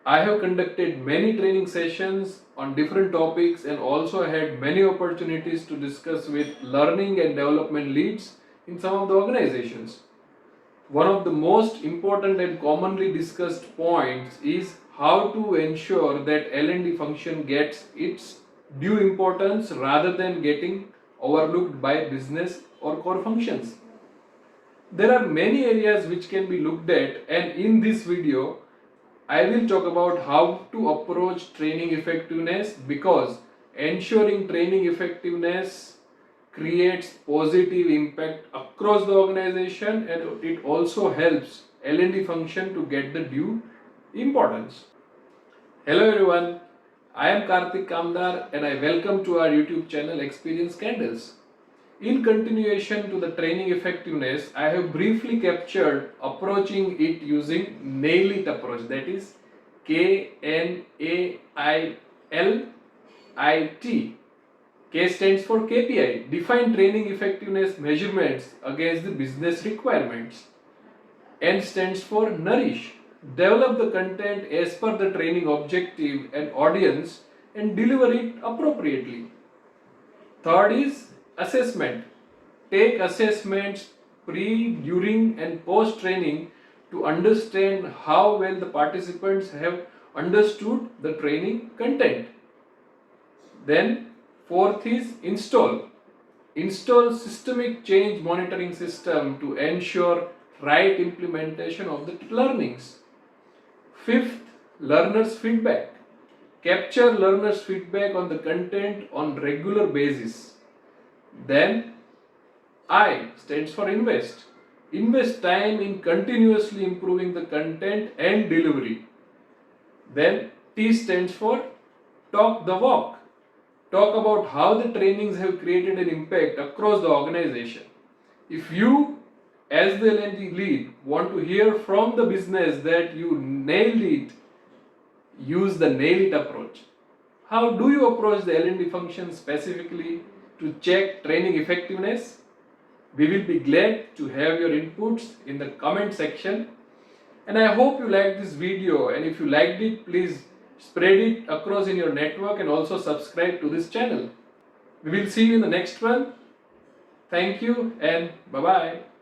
I have conducted many training sessions on different topics and also had many opportunities to discuss with learning and development leads in some of the organizations. One of the most important and commonly discussed points is how to ensure that L&D function gets its due importance rather than getting overlooked by business or core functions. There are many areas which can be looked at, and in this video I will talk about how to approach training effectiveness, because ensuring training effectiveness creates positive impact across the organization and it also helps L&D function to get the due importance. Hello everyone, I am Kartik Kamdar and I welcome to our YouTube channel Experience Candles. In continuation to the training effectiveness, I have briefly captured approaching it using KNAIL IT approach, that is KNAIL IT. K stands for KPI, define training effectiveness measurements against the business requirements. N stands for nourish, develop the content as per the training objective and audience and deliver it appropriately. Third is assessment. Take assessments pre, during and post training to understand how well the participants have understood the training content. Then fourth is install. Install systemic change monitoring system to ensure right implementation of the learnings. Fifth, learners feedback. Capture learners feedback on the content on regular basis. Then I stands for invest. Invest time in continuously improving the content and delivery. Then T stands for talk the walk. Talk about how the trainings have created an impact across the organization. If you as the L&D lead want to hear from the business that you nailed it, use the KNAIL IT approach. How do you approach the L&D function specifically to check training effectiveness? We will be glad to have your inputs in the comment section. And I hope you liked this video, and if you liked it, please spread it across in your network and also subscribe to this channel. We will see you in the next one. Thank you and bye-bye.